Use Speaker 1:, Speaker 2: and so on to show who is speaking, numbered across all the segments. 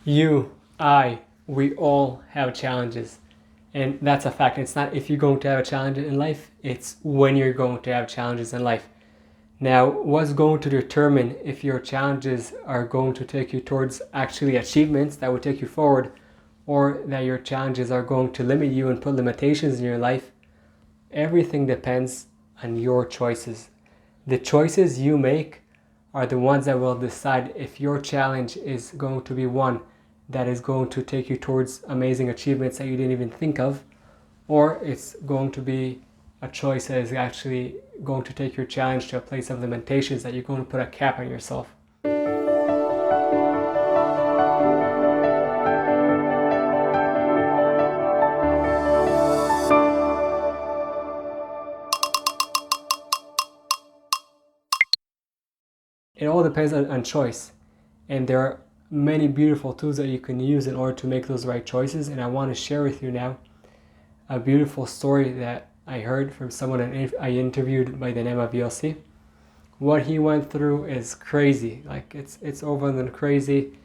Speaker 1: We all have challenges. And that's a fact. It's not if you're going to have a challenge in life, it's when you're going to have challenges in life. Now, what's going to determine if your challenges are going to take you towards actually achievements that will take you forward, or that your challenges are going to limit you and put limitations in your life? Everything depends on your choices. The choices you make are the ones that will decide if your challenge is going to be one that is going to take you towards amazing achievements that you didn't even think of, or it's going to be a choice that is actually going to take your challenge to a place of limitations that you're going to put a cap on yourself. It all depends on choice, and there are many beautiful tools that you can use in order to make those right choices. And I want to share with you now a beautiful story that I heard from someone I interviewed by the name of Yossi. What he went through is crazy. Like it's over than crazy.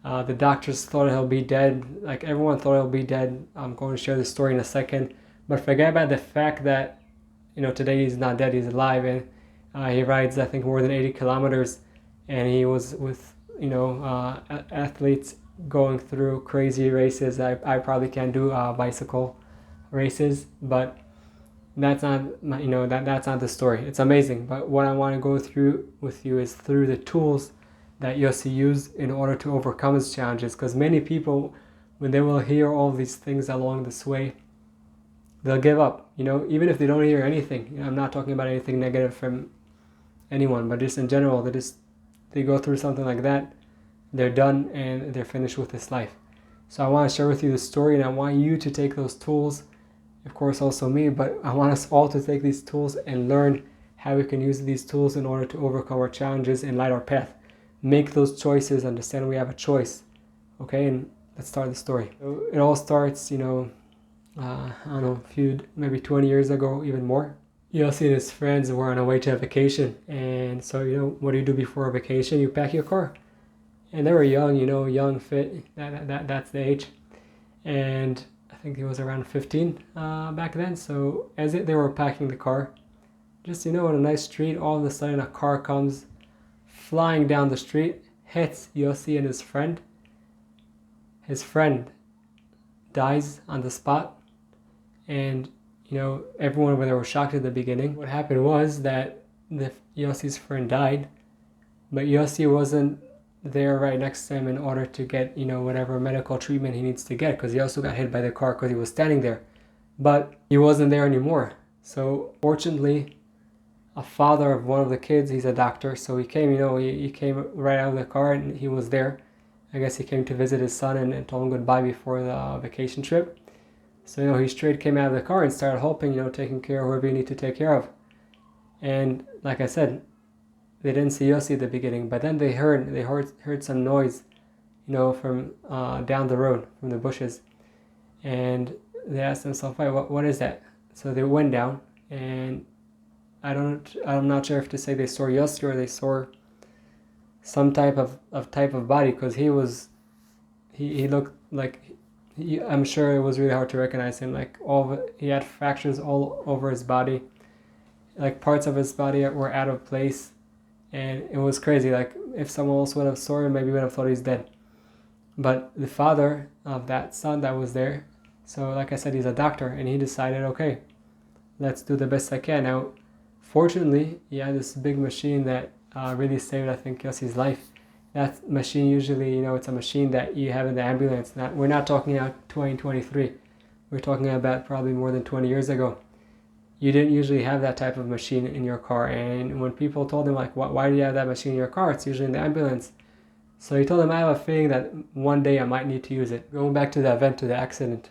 Speaker 1: The doctors thought he'll be dead. Like everyone thought he'll be dead. I'm going to share the story in a second, but forget about the fact that today he's not dead. He's alive, and he rides I think more than 80 kilometers, and he was with athletes going through crazy races. I probably can't do bicycle races, but that's not that's not the story. It's amazing, but what I want to go through with you is through the tools that Yossi used in order to overcome his challenges. Because many people, when they will hear all these things along this way, they'll give up. Even if they don't hear anything. I'm not talking about anything negative from anyone, but just in general, they go through something like that, they're done and they're finished with this life. So I want to share with you the story, and I want you to take those tools, of course also me, but I want us all to take these tools and learn how we can use these tools in order to overcome our challenges and light our path. Make those choices, understand we have a choice. Okay, and let's start the story. So it all starts, I don't know, maybe 20 years ago, even more. Yossi and his friends were on a way to a vacation, and so what do you do before a vacation? You pack your car. And they were young, young, fit. That's the age. And I think he was around 15 back then. So as they were packing the car, just on a nice street, all of a sudden a car comes flying down the street, hits Yossi and his friend. His friend dies on the spot, and everyone were shocked at the beginning. What happened was that Yossi's friend died, but Yossi wasn't there right next to him in order to get whatever medical treatment he needs to get, because he also got hit by the car because he was standing there, but he wasn't there anymore. So fortunately, a father of one of the kids, he's a doctor, so he came he came right out of the car and he was there. I guess he came to visit his son and told him goodbye before the vacation trip. So he straight came out of the car and started helping, taking care of whoever you need to take care of. And like I said, they didn't see Yossi at the beginning, but then they heard some noise, from down the road, from the bushes, and they asked themselves, "Hey, what is that?" So they went down, and I'm not sure if to say they saw Yossi or they saw some type of body, because he looked like I'm sure it was really hard to recognize him. Like he had fractures all over his body, like parts of his body were out of place. And it was crazy. Like if someone else would have saw him, maybe would have thought he's dead. But the father of that son that was there, so like I said, he's a doctor, and he decided, okay, let's do the best I can. Now, fortunately, he had this big machine that really saved, I think, Yossi's life. That machine usually, it's a machine that you have in the ambulance. We're not talking about 2023. We're talking about probably more than 20 years ago. You didn't usually have that type of machine in your car. And when people told him, like, why do you have that machine in your car? It's usually in the ambulance. So he told them, I have a feeling that one day I might need to use it. Going back to the event, to the accident.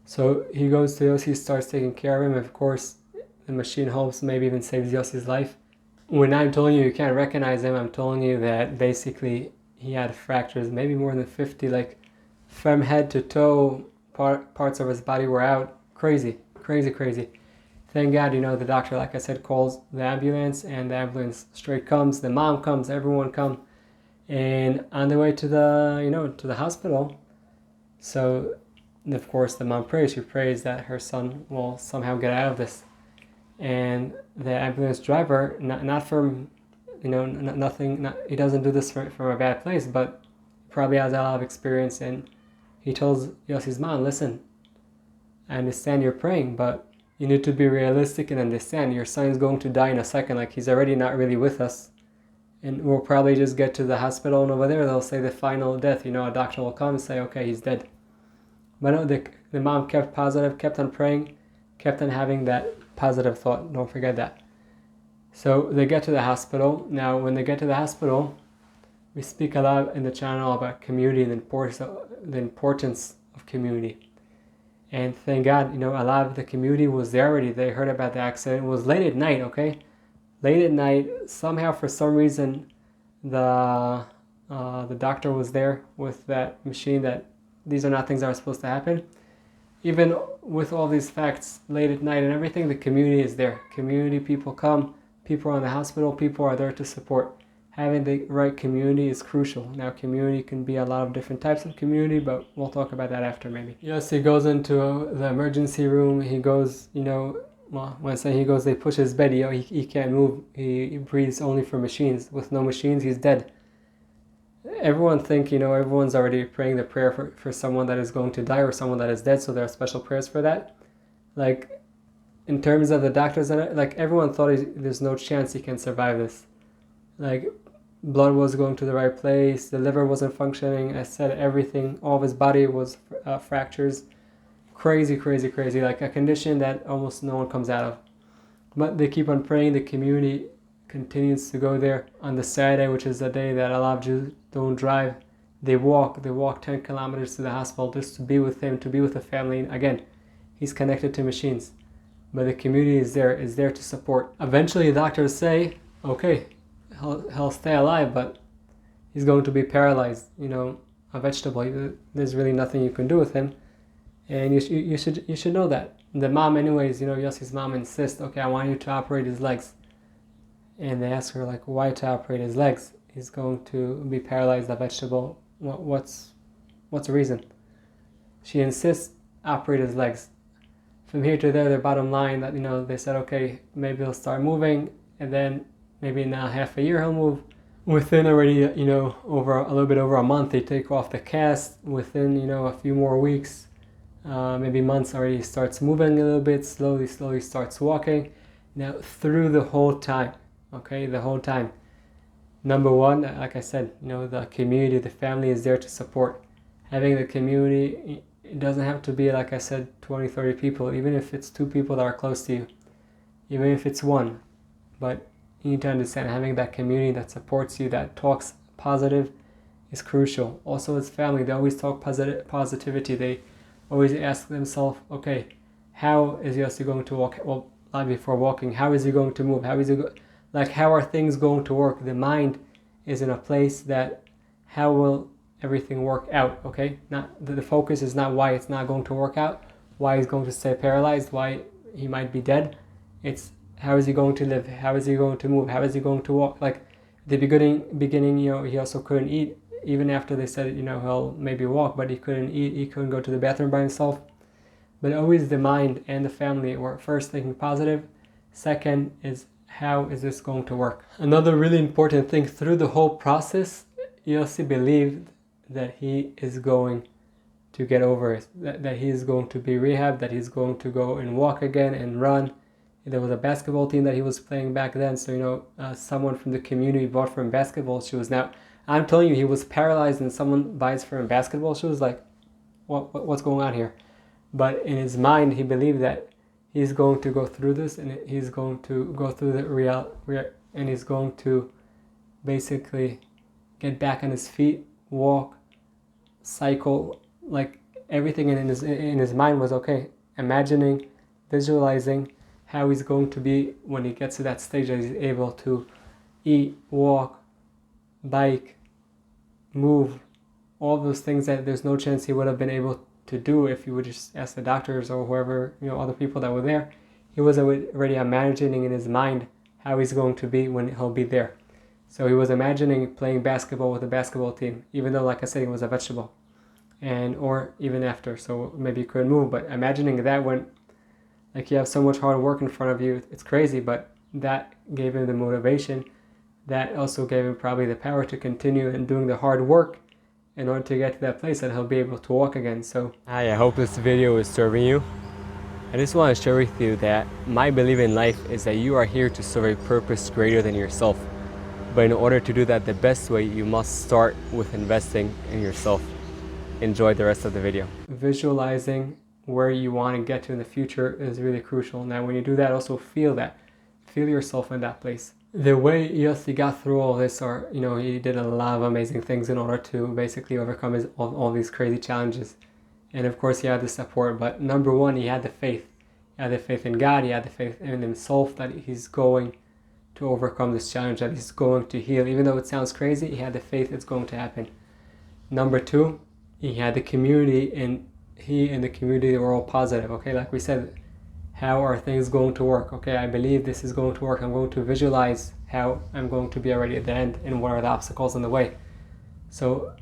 Speaker 1: So he goes to Yossi, starts taking care of him. Of course, the machine helps, maybe even saves Yossi's life. When I'm telling you can't recognize him, I'm telling you that basically he had fractures, maybe more than 50, like from head to toe, parts of his body were out. Crazy. Thank God, the doctor, like I said, calls the ambulance, and the ambulance straight comes. The mom comes, everyone comes, And on the way to the hospital, so of course the mom prays. She prays that her son will somehow get out of this. And the ambulance driver, not from, nothing. He doesn't do this from a bad place, but probably has a lot of experience. And he tells Yossi's mom, "Listen, I understand you're praying, but you need to be realistic and understand your son is going to die in a second. Like, he's already not really with us. And we'll probably just get to the hospital, and over there they'll say the final death. A doctor will come and say, okay, he's dead." But no, the mom kept positive, kept on praying, kept on having that positive thought. Don't forget that. So they get to the hospital. Now, when they get to the hospital, we speak a lot in the channel about community and the importance of community. And thank God, a lot of the community was there already. They heard about the accident. It was late at night, okay? Late at night, somehow, for some reason, the doctor was there with that machine that these are not things that are supposed to happen. Even with all these facts, late at night and everything, the community is there. Community people come, people are in the hospital, people are there to support. Having the right community is crucial. Now, community can be a lot of different types of community, but we'll talk about that after maybe. Yes, he goes into the emergency room. He goes, when I say he goes, they push his bed. He can't move. He breathes only for machines. With no machines, he's dead. Everyone think, everyone's already praying the prayer for someone that is going to die or someone that is dead, so there are special prayers for that. Like, in terms of the doctors, like, everyone thought there's no chance he can survive this. Like, blood was going to the right place, the liver wasn't functioning, I said everything, all of his body was fractures. Crazy, like a condition that almost no one comes out of. But they keep on praying, the community continues to go there. On the Saturday, which is the day that a lot of Jews don't drive, they walk 10 kilometers to the hospital just to be with him, to be with the family. Again, he's connected to machines, but the community is there to support. Eventually, the doctors say, okay, he'll stay alive, but he's going to be paralyzed, a vegetable. There's really nothing you can do with him, and you should know that. The mom, anyways, Yossi's mom insists, okay, I want you to operate his legs. And they ask her, like, why to operate his legs? He's going to be paralyzed, a vegetable. What's the reason? She insists, operate his legs. From here to there, their bottom line that, they said, okay, maybe he'll start moving, and then maybe in half a year he'll move. Within already, over a little bit over a month, they take off the cast. Within, a few more weeks, maybe months, already he starts moving a little bit, slowly starts walking. Now, through the whole time, the whole time. Number one, like I said, the community, the family is there to support. Having the community, it doesn't have to be, like I said, 20, 30 people, even if it's 2 people that are close to you, even if it's 1. But you need to understand, having that community that supports you, that talks positive, is crucial. Also, as family, they always talk positivity. They always ask themselves, okay, how is Yossi going to walk? Well, not before walking, how is he going to move? How are things going to work? The mind is in a place that, how will everything work out, okay? Not the focus is not why it's not going to work out, why he's going to stay paralyzed, why he might be dead. It's how is he going to live? How is he going to move? How is he going to walk? Like, at the beginning, he also couldn't eat. Even after they said, he'll maybe walk, but he couldn't eat. He couldn't go to the bathroom by himself. But always the mind and the family were first thinking positive. Second is, how is this going to work? Another really important thing, through the whole process, Yossi believed that he is going to get over it, that he is going to be rehabbed, that he's going to go and walk again and run. There was a basketball team that he was playing back then, so someone from the community bought for him basketball shoes. Now, I'm telling you, he was paralyzed and someone buys for him basketball shoes. Like, what's going on here? But in his mind, he believed that he's going to go through this, and he's going to go through the and he's going to basically get back on his feet, walk, cycle. Like, everything in his mind was okay. Imagining, visualizing how he's going to be when he gets to that stage that he's able to eat, walk, bike, move, all those things that there's no chance he would have been able to do if you would just ask the doctors or whoever, other people that were there. He was already imagining in his mind how he's going to be when he'll be there. So he was imagining playing basketball with a basketball team, even though, like I said, he was a vegetable, and or even after, so maybe he couldn't move. But imagining that when, like, you have so much hard work in front of you, it's crazy. But that gave him the motivation. That also gave him probably the power to continue and doing the hard work in order to get to that place that he'll be able to walk again. So I hope this video is serving you. I just want to share with you that my belief in life is that you are here to serve a purpose greater than yourself. But in order to do that the best way, you must start with investing in yourself. Enjoy the rest of the video. Visualizing where you want to get to in the future is really crucial. Now, when you do that, also feel that. Feel yourself in that place. The way Yossi got through all this, or, he did a lot of amazing things in order to basically overcome all these crazy challenges. And of course, he had the support. But number one, he had the faith. He had the faith in God. He had the faith in himself that he's going to overcome this challenge, that he's going to heal. Even though it sounds crazy, he had the faith it's going to happen. Number two, he had the community, and he and the community were all positive. Okay, like we said, how are things going to work? Okay, I believe this is going to work. I'm going to visualize how I'm going to be already at the end and what are the obstacles in the way. So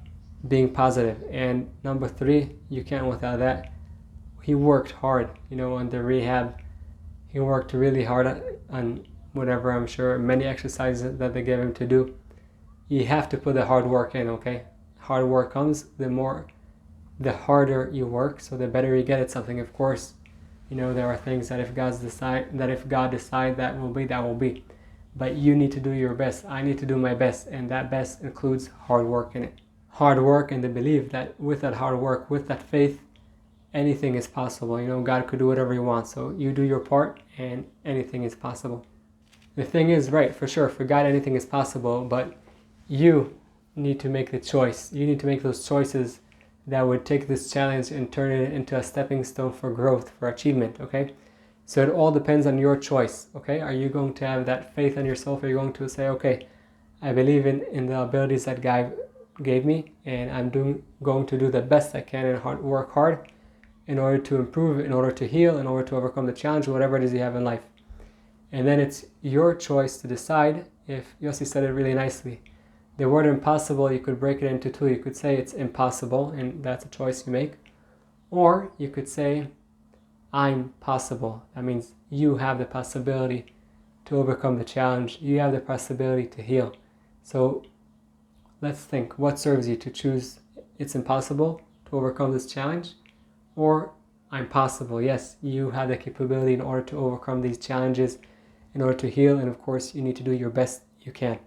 Speaker 1: being positive. And number three, you can't without that. He worked hard, on the rehab. He worked really hard on whatever, I'm sure, many exercises that they gave him to do. You have to put the hard work in, okay? Hard work comes, the harder you work, so the better you get at something. Of course, there are things that if God decide that will be. But you need to do your best. I need to do my best, and that best includes hard work in it. Hard work and the belief that with that hard work, with that faith, anything is possible. God could do whatever he wants. So you do your part and anything is possible. The thing is, right, for sure, for God anything is possible, but you need to make the choice. You need to make those choices that would take this challenge and turn it into a stepping stone for growth, for achievement, okay? So it all depends on your choice, okay? Are you going to have that faith in yourself? Are you going to say, okay, I believe in the abilities that God gave me, and I'm going to do the best I can and work hard in order to improve, in order to heal, in order to overcome the challenge, whatever it is you have in life. And then it's your choice to decide. If Yossi said it really nicely, the word impossible, you could break it into two. You could say it's impossible, and that's a choice you make. Or you could say, I'm possible. That means you have the possibility to overcome the challenge. You have the possibility to heal. So let's think, what serves you to choose it's impossible to overcome this challenge, or I'm possible. Yes, you have the capability in order to overcome these challenges, in order to heal, and of course you need to do your best you can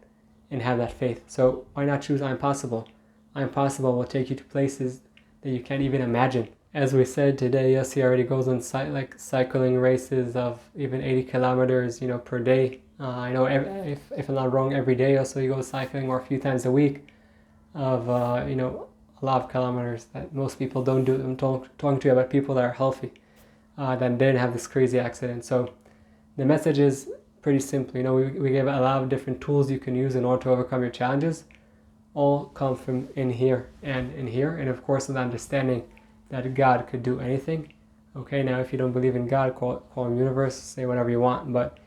Speaker 1: and have that faith. So why not choose I'm possible? I'm possible will take you to places that you can't even imagine. As we said today, Yossi already goes on cycling races of even 80 kilometers, per day. I know if I'm not wrong, every day also he goes cycling, or a few times a week of a lot of kilometers that most people don't do. I'm talking to you about people that are healthy, that didn't have this crazy accident. So the message is pretty simple. We gave a lot of different tools you can use in order to overcome your challenges. All come from in here, and of course with understanding that God could do anything. Okay, now if you don't believe in God, call him universe, say whatever you want, but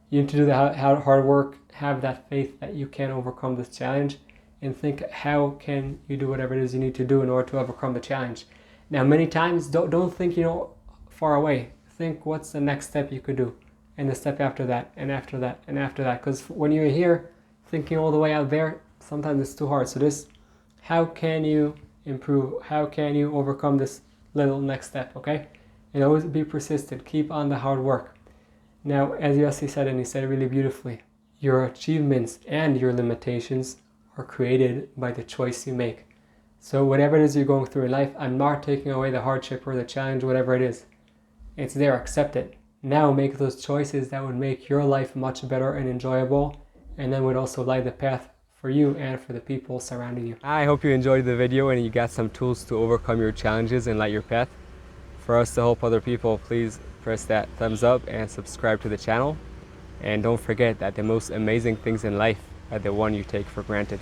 Speaker 1: you need to do the hard work, have that faith that you can overcome this challenge, and think how can you do whatever it is you need to do in order to overcome the challenge. Now many times don't think far away. Think what's the next step you could do, and the step after that, and after that, and after that. Because when you're here thinking all the way out there, sometimes it's too hard. So how can you improve? How can you overcome this little next step, okay? And always be persistent. Keep on the hard work. Now, as Yossi said, and he said it really beautifully, your achievements and your limitations are created by the choice you make. So whatever it is you're going through in life, I'm not taking away the hardship or the challenge, whatever it is. It's there, accept it. Now make those choices that would make your life much better and enjoyable, and then would also light the path for you and for the people surrounding you. I hope you enjoyed the video and you got some tools to overcome your challenges and light your path. For us to help other people, please press that thumbs up and subscribe to the channel. And don't forget that the most amazing things in life are the one you take for granted.